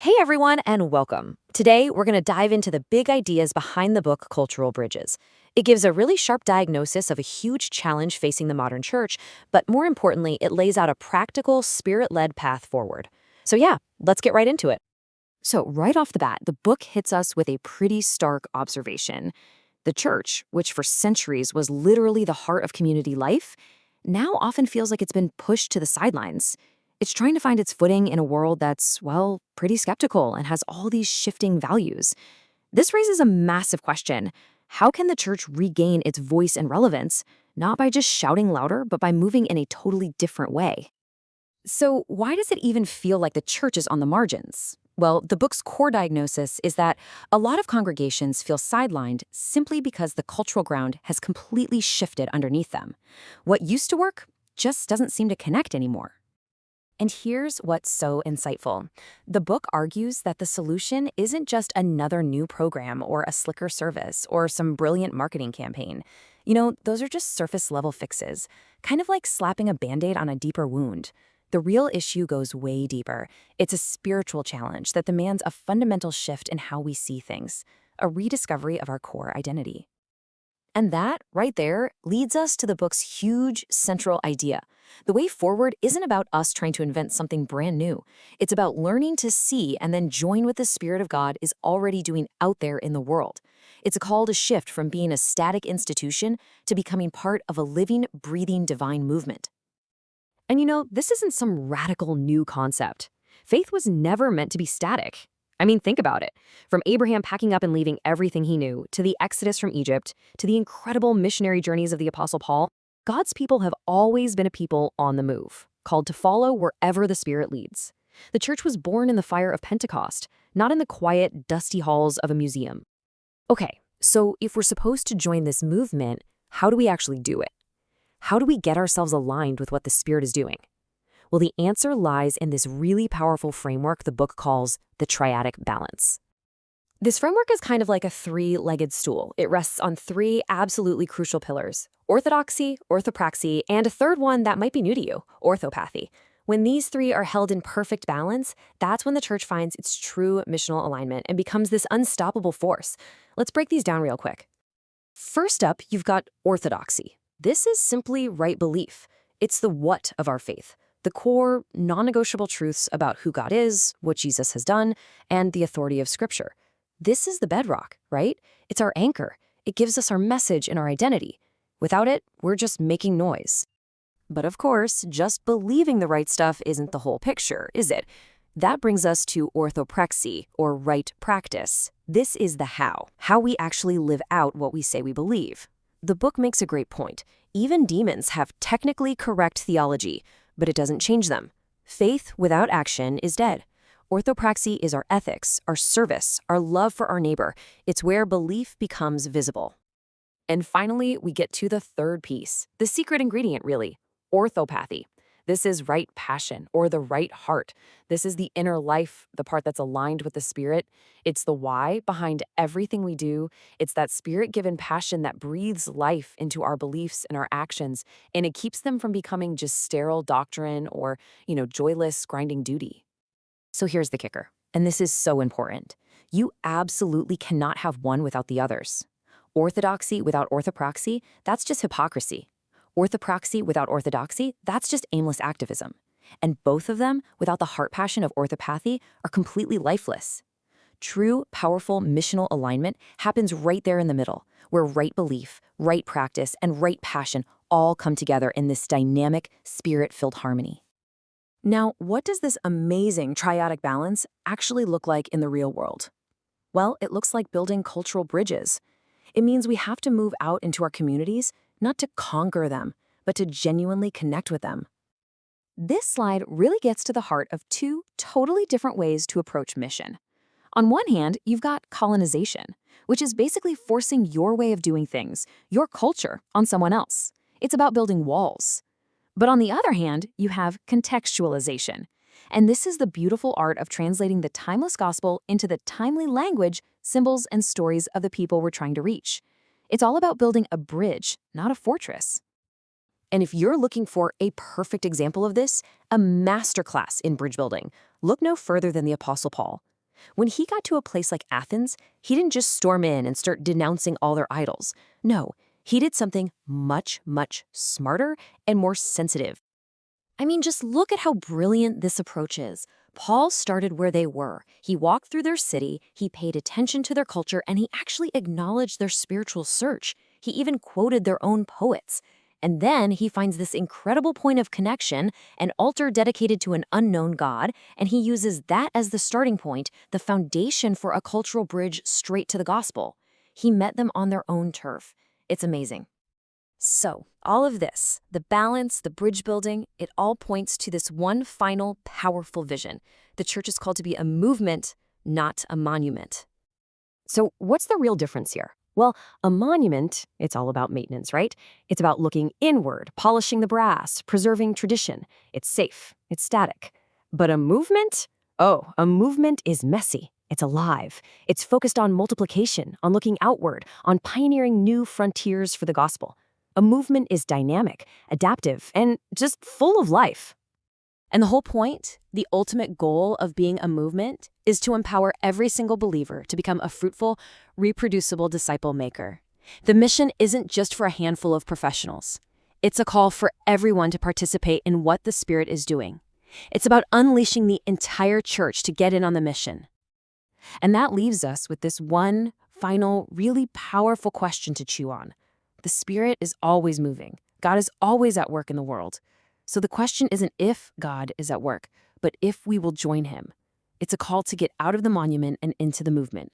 Hey everyone, and welcome. Today, we're going to dive into the big ideas behind the book Cultural Bridges. It gives a really sharp diagnosis of a huge challenge facing the modern church, but more importantly, it lays out a practical, spirit led path forward. So, yeah, let's get right into it. So, right off the bat, the book hits us with a pretty stark observation. The church, which for centuries was literally the heart of community life, now often feels like it's been pushed to the sidelines. It's trying to find its footing in a world that's, well, pretty skeptical and has all these shifting values. This raises a massive question. How can the church regain its voice and relevance, not by just shouting louder, but by moving in a totally different way? So, why does it even feel like the church is on the margins? Well, the book's core diagnosis is that a lot of congregations feel sidelined simply because the cultural ground has completely shifted underneath them. What used to work just doesn't seem to connect anymore. And here's what's so insightful. The book argues that the solution isn't just another new program or a slicker service or some brilliant marketing campaign. Those are just surface level fixes, kind of like slapping a band-aid on a deeper wound. The real issue goes way deeper. It's a spiritual challenge that demands a fundamental shift in how we see things, a rediscovery of our core identity. And that, right there, leads us to the book's huge central idea. The way forward isn't about us trying to invent something brand new. It's about learning to see and then join what the Spirit of God is already doing out there in the world. It's a call to shift from being a static institution to becoming part of a living, breathing divine movement. And this isn't some radical new concept. Faith was never meant to be static. I mean, think about it. From Abraham packing up and leaving everything he knew, to the Exodus from Egypt, to the incredible missionary journeys of the Apostle Paul, God's people have always been a people on the move, called to follow wherever the Spirit leads. The church was born in the fire of Pentecost, not in the quiet, dusty halls of a museum. Okay, so if we're supposed to join this movement, how do we actually do it? How do we get ourselves aligned with what the Spirit is doing? Well, the answer lies in this really powerful framework the book calls the triadic balance. This framework is kind of like a three-legged stool. It rests on three absolutely crucial pillars: orthodoxy, orthopraxy, and a third one that might be new to you, orthopathy. When these three are held in perfect balance, that's when the church finds its true missional alignment and becomes this unstoppable force. Let's break these down real quick. First up, you've got orthodoxy. This is simply right belief. It's the what of our faith. The core, non-negotiable truths about who God is, what Jesus has done, and the authority of Scripture. This is the bedrock, right? It's our anchor. It gives us our message and our identity. Without it, we're just making noise. But of course, just believing the right stuff isn't the whole picture, is it? That brings us to orthopraxy, or right practice. This is the how we actually live out what we say we believe. The book makes a great point. Even demons have technically correct theology, but it doesn't change them. Faith without action is dead. Orthopraxy is our ethics, our service, our love for our neighbor. It's where belief becomes visible. And finally, we get to the third piece, the secret ingredient, really: orthopathy. This is right passion, or the right heart. This is the inner life, the part that's aligned with the Spirit. It's the why behind everything we do. It's that Spirit-given passion that breathes life into our beliefs and our actions, and it keeps them from becoming just sterile doctrine or, joyless, grinding duty. So here's the kicker, and this is so important. You absolutely cannot have one without the others. Orthodoxy without orthopraxy, that's just hypocrisy. Orthopraxy without orthodoxy, that's just aimless activism. And both of them, without the heart passion of orthopathy, are completely lifeless. True, powerful missional alignment happens right there in the middle, where right belief, right practice, and right passion all come together in this dynamic, spirit-filled harmony. Now, what does this amazing triadic balance actually look like in the real world? Well, it looks like building cultural bridges. It means we have to move out into our communities, not to conquer them, but to genuinely connect with them. This slide really gets to the heart of two totally different ways to approach mission. On one hand, you've got colonization, which is basically forcing your way of doing things, your culture, on someone else. It's about building walls. But on the other hand, you have contextualization. And this is the beautiful art of translating the timeless gospel into the timely language, symbols, and stories of the people we're trying to reach. It's all about building a bridge, not a fortress. And if you're looking for a perfect example of this, a masterclass in bridge building, look no further than the Apostle Paul. When he got to a place like Athens, he didn't just storm in and start denouncing all their idols. No, he did something much, much smarter and more sensitive. I mean, just look at how brilliant this approach is. Paul started where they were. He walked through their city, he paid attention to their culture, and he actually acknowledged their spiritual search. He even quoted their own poets. And then he finds this incredible point of connection, an altar dedicated to an unknown God, and he uses that as the starting point, the foundation for a cultural bridge straight to the gospel. He met them on their own turf. It's amazing. So, all of this, the balance, the bridge building, it all points to this one final powerful vision. The church is called to be a movement, not a monument. So, what's the real difference here? Well, a monument, it's all about maintenance, right? It's about looking inward, polishing the brass, preserving tradition. It's safe, it's static. But a movement? Oh, a movement is messy. It's alive. It's focused on multiplication, on looking outward, on pioneering new frontiers for the gospel. A movement is dynamic, adaptive, and just full of life. And the whole point, the ultimate goal of being a movement, is to empower every single believer to become a fruitful, reproducible disciple maker. The mission isn't just for a handful of professionals. It's a call for everyone to participate in what the Spirit is doing. It's about unleashing the entire church to get in on the mission. And that leaves us with this one final, really powerful question to chew on. The Spirit is always moving. God is always at work in the world. So the question isn't if God is at work, but if we will join him. It's a call to get out of the monument and into the movement.